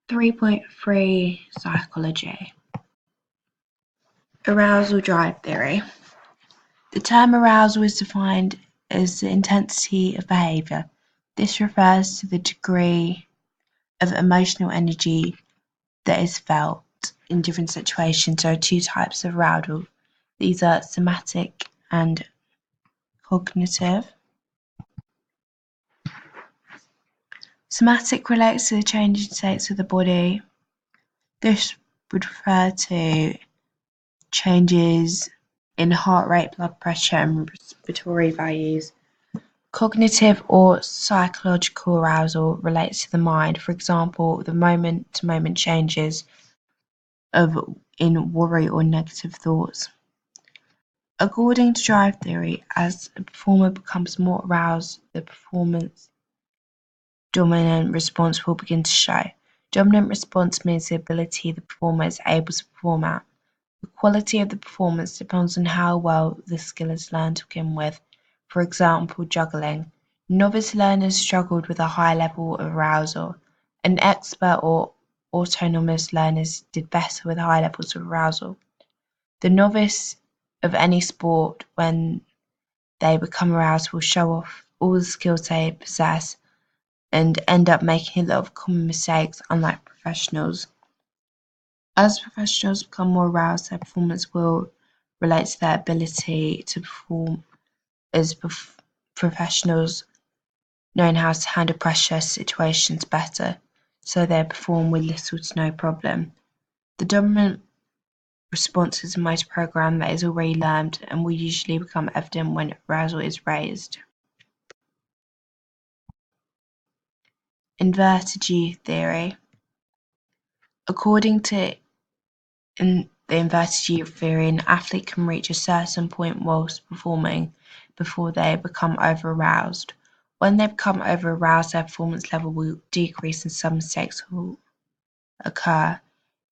3.3 Psychology. Arousal drive theory. The term arousal is defined as the intensity of behavior. This refers to the degree of emotional energy that is felt in different situations. There are two types of arousal. These are somatic and cognitive. Somatic relates to the changing states of the body. This would refer to changes in heart rate, blood pressure, and respiratory values. Cognitive or psychological arousal relates to the mind, for example, the moment-to-moment changes in worry or negative thoughts. According to drive theory, as a performer becomes more aroused, the performance dominant response will begin to show. Dominant response means the ability the performer is able to perform at. The quality of the performance depends on how well the skill is learned to begin with. For example, juggling. Novice learners struggled with a high level of arousal. An expert or autonomous learners did better with high levels of arousal. The novice of any sport, when they become aroused, will show off all the skills they possess and end up making a lot of common mistakes, unlike professionals. As professionals become more aroused, their performance will relate to their ability to perform as professionals, knowing how to handle pressure situations better, so they perform with little to no problem. The dominant response is a motor program that is already learned and will usually become evident when arousal is raised. Inverted U theory. According to the inverted U theory, an athlete can reach a certain point whilst performing before they become over-aroused. When they become over-aroused, their performance level will decrease and some mistakes will occur.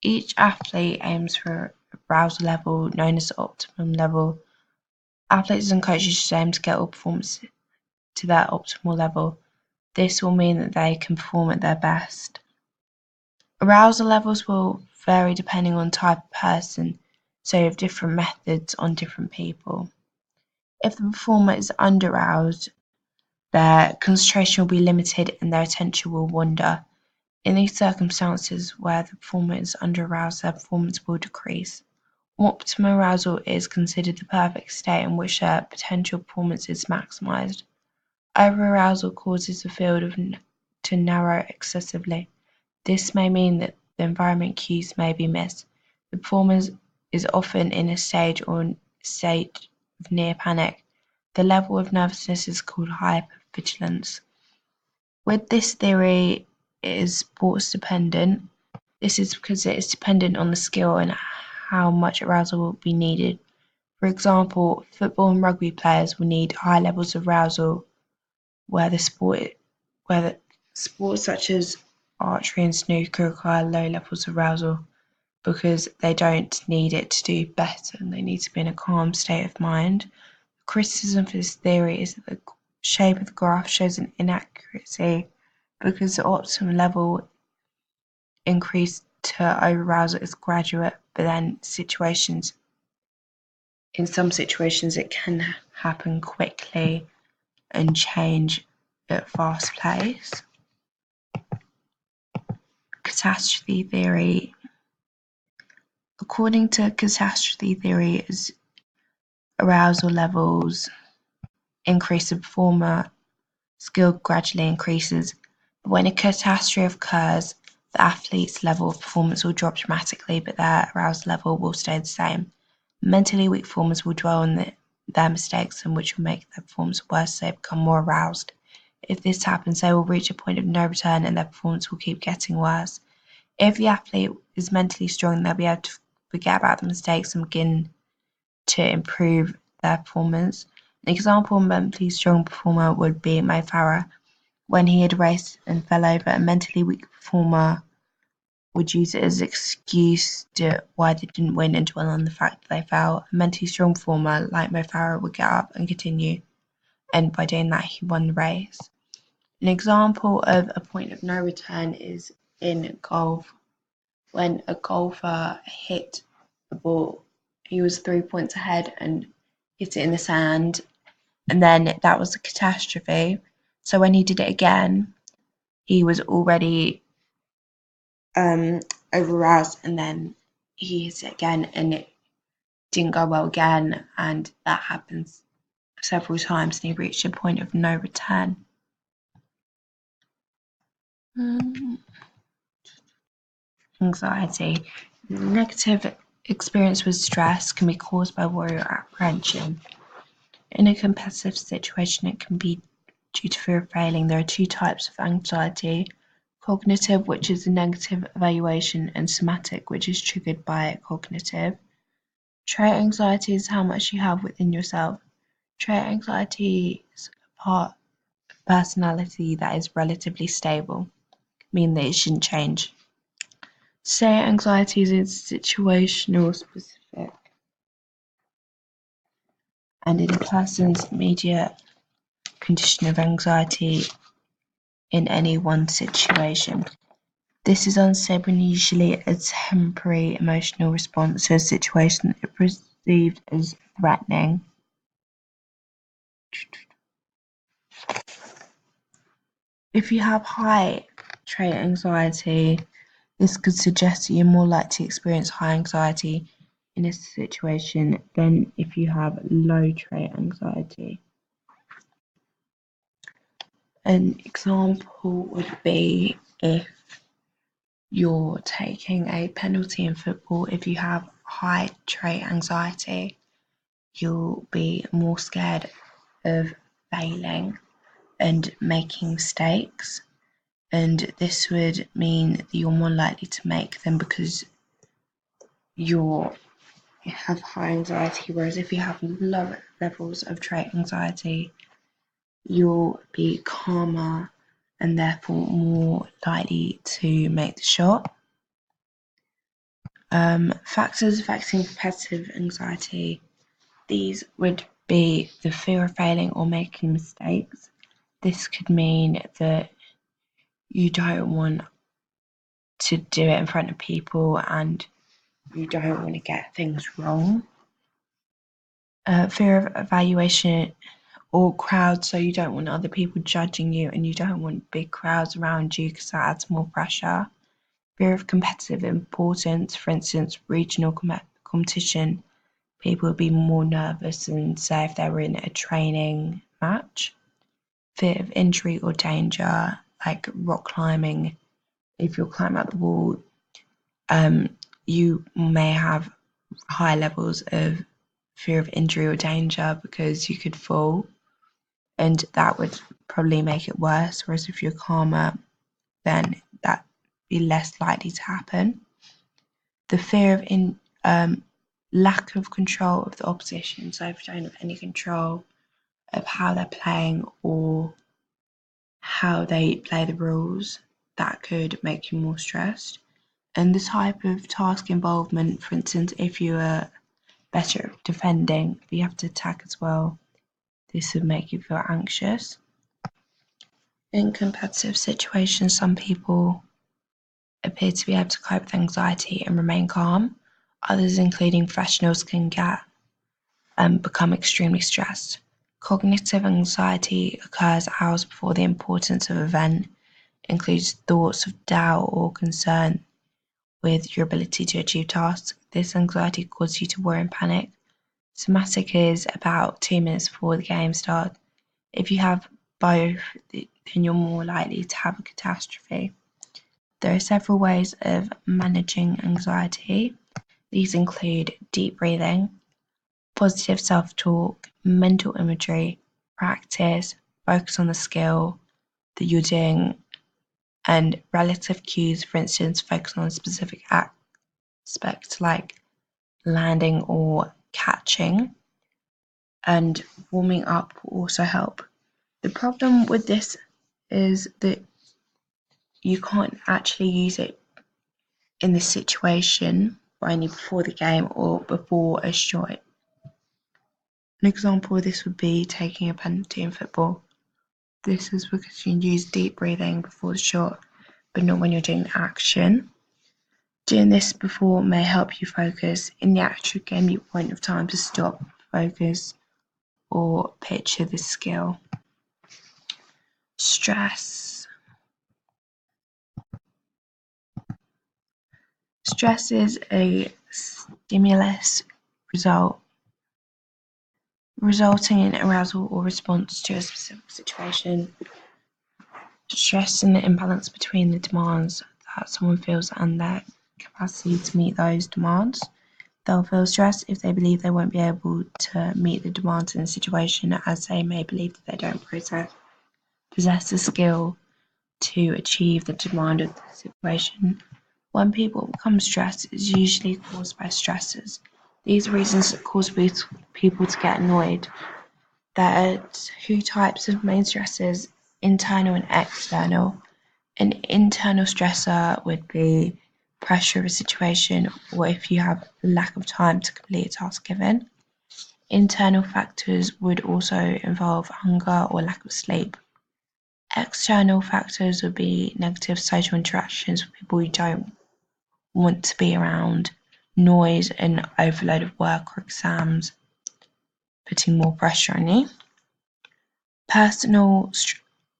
Each athlete aims for an arousal level known as the optimum level. Athletes and coaches should aim to get all performance to their optimal level. This will mean that they can perform at their best. Arousal levels will vary depending on type of person, so you have different methods on different people. If the performer is under-aroused, their concentration will be limited and their attention will wander. In these circumstances where the performer is under-aroused, their performance will decrease. Optimum arousal is considered the perfect state in which their potential performance is maximized. Over-arousal causes the field to narrow excessively. This may mean that the environment cues may be missed. The performer is often in a state of near panic. The level of nervousness is called hypervigilance. With this theory, it is sports dependent. This is because it is dependent on the skill and how much arousal will be needed. For example, football and rugby players will need high levels of arousal, where sports such as archery and snooker require low levels of arousal because they don't need it to do better and they need to be in a calm state of mind. Criticism for this theory is that the shape of the graph shows an inaccuracy because the optimum level increase to over-arousal is graduate, but then in some situations it can happen quickly and change at a fast pace. Catastrophe theory. According to catastrophe theory, as arousal levels increase, the performer skill gradually increases. But when a catastrophe occurs, the athlete's level of performance will drop dramatically, but their arousal level will stay the same. Mentally weak performers will dwell on their mistakes, and which will make their performance worse as they become more aroused. If this happens, they will reach a point of no return and their performance will keep getting worse. If the athlete is mentally strong, they'll be able to forget about the mistakes and begin to improve their performance. An example of a mentally strong performer would be Mo Farah. When he had raced and fell over, a mentally weak performer would use it as an excuse to why they didn't win and dwell on the fact that they fell. A mentally strong performer like Mo Farah would get up and continue, and by doing that he won the race. An example of a point of no return is in golf. When a golfer hit the ball, he was 3 points ahead and hit it in the sand, and then that was a catastrophe. So when he did it again, he was already over-roused, and then he hit it again, and it didn't go well again, and that happens several times, and he reached a point of no return. Anxiety. Negative experience with stress can be caused by worry or apprehension. In a competitive situation, it can be due to fear of failing. There are two types of anxiety: cognitive, which is a negative evaluation, and somatic, which is triggered by cognitive. Trait anxiety is how much you have within yourself. Trait anxiety is a part of personality that is relatively stable, meaning that it shouldn't change. State anxiety is situational specific, and in a person's immediate condition of anxiety in any one situation. This is unstable and usually a temporary emotional response to a situation that is perceived as threatening. If you have high trait anxiety, this could suggest that you're more likely to experience high anxiety in a situation than if you have low trait anxiety. An example would be if you're taking a penalty in football. If you have high trait anxiety, you'll be more scared of failing and making mistakes, and this would mean that you're more likely to make them because you have high anxiety. Whereas if you have lower levels of trait anxiety, you'll be calmer and therefore more likely to make the shot. Factors affecting competitive anxiety. These would be the fear of failing or making mistakes. This could mean that you don't want to do it in front of people and you don't want to get things wrong. Fear of evaluation or crowds, so you don't want other people judging you and you don't want big crowds around you because that adds more pressure. Fear of competitive importance, for instance, regional competition. People would be more nervous than, say, if they were in a training match. Fear of injury or danger, like rock climbing. If you're climbing up the wall, you may have high levels of fear of injury or danger because you could fall, and that would probably make it worse. Whereas if you're calmer, then that'd be less likely to happen. The fear of lack of control of the opposition. So if you don't have any control of how they're playing or how they play the rules, that could make you more stressed. And the type of task involvement, for instance, if you are better at defending, but you have to attack as well, this would make you feel anxious. In competitive situations, some people appear to be able to cope with anxiety and remain calm. Others, including professionals, can become extremely stressed. Cognitive anxiety occurs hours before the importance of an event, includes thoughts of doubt or concern with your ability to achieve tasks. This anxiety causes you to worry and panic. Somatic is about 2 minutes before the game starts. If you have both, then you're more likely to have a catastrophe. There are several ways of managing anxiety. These include deep breathing, positive self-talk, mental imagery, practice, focus on the skill that you're doing, and relative cues, for instance, focus on a specific aspect like landing or catching, and warming up will also help. The problem with this is that you can't actually use it in the situation, but only before the game or before a shot. An example of this would be taking a penalty in football. This is because you use deep breathing before the shot, but not when you're doing the action. Doing this before may help you focus. In the actual game, you won't have time to stop, focus, or picture the skill. Stress. Stress is a stimulus resulting in arousal or response to a specific situation. Stress and the imbalance between the demands that someone feels and their capacity to meet those demands. They'll feel stressed if they believe they won't be able to meet the demands in a situation, as they may believe that they don't possess the skill to achieve the demand of the situation. When people become stressed, it's usually caused by stressors. These are reasons that cause people to get annoyed. There are two types of main stressors: internal and external. An internal stressor would be pressure of a situation, or if you have lack of time to complete a task given. Internal factors would also involve hunger or lack of sleep. External factors would be negative social interactions with people you don't want to be around, noise and overload of work or exams, putting more pressure on you. Personal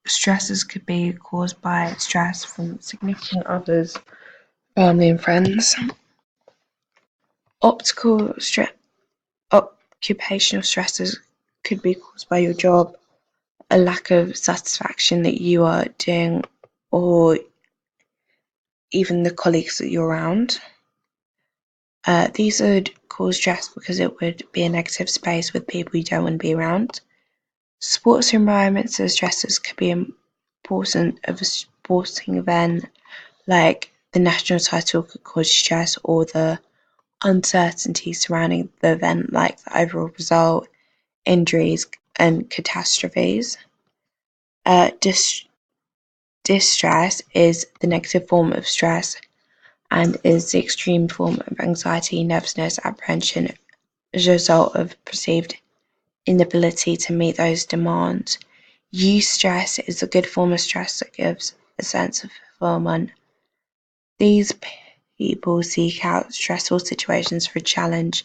stresses could be caused by stress from significant others, family and friends. Occupational stresses could be caused by your job, a lack of satisfaction that you are doing, or even the colleagues that you're around. These would cause stress because it would be a negative space with people you don't want to be around. Sports environments as stressors could be important of a sporting event, like the national title could cause stress, or the uncertainty surrounding the event, like the overall result, injuries, and catastrophes. Distress is the negative form of stress and is the extreme form of anxiety, nervousness, apprehension as a result of perceived inability to meet those demands. Eustress is a good form of stress that gives a sense of fulfillment. These people seek out stressful situations for a challenge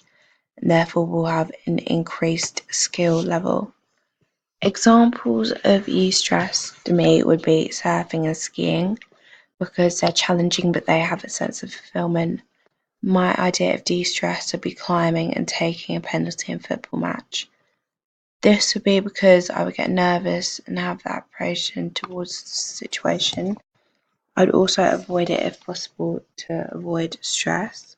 and therefore will have an increased skill level. Examples of eustress to me would be surfing and skiing, because they're challenging but they have a sense of fulfillment. My idea of de-stress would be climbing and taking a penalty in a football match. This would be because I would get nervous and have that apprehension towards the situation. I'd also avoid it if possible to avoid stress.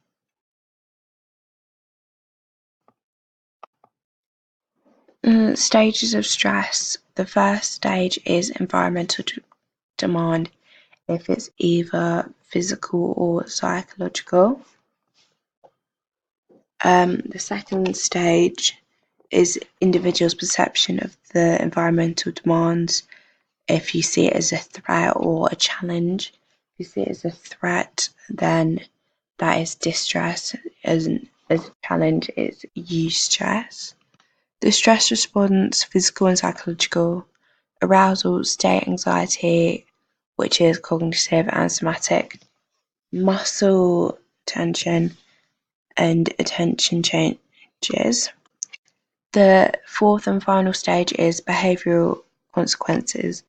Stages of stress. The first stage is environmental demand, if it's either physical or psychological. The second stage is individuals' perception of the environmental demands, if you see it as a threat or a challenge. If you see it as a threat, then that is distress. As a challenge, it's eustress. The stress response, physical and psychological. Arousal, state anxiety, which is cognitive and somatic. Muscle tension and attention changes. The fourth and final stage is behavioural consequences.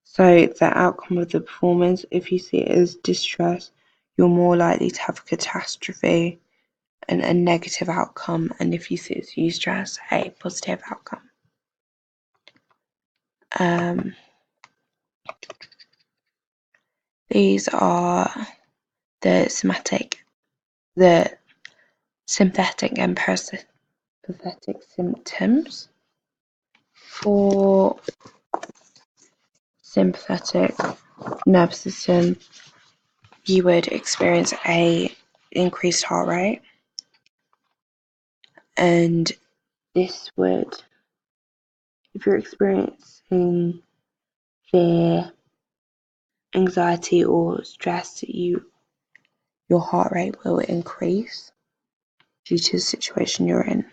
So the outcome of the performance, if you see it as distress, you're more likely to have a catastrophe and a negative outcome, and if you see it as eustress, a positive outcome. These are the sympathetic and parasympathetic symptoms. For sympathetic nervous system, you would experience a increased heart rate, and this would, if you're experiencing fear, anxiety or stress, your heart rate will increase due to the situation you're in.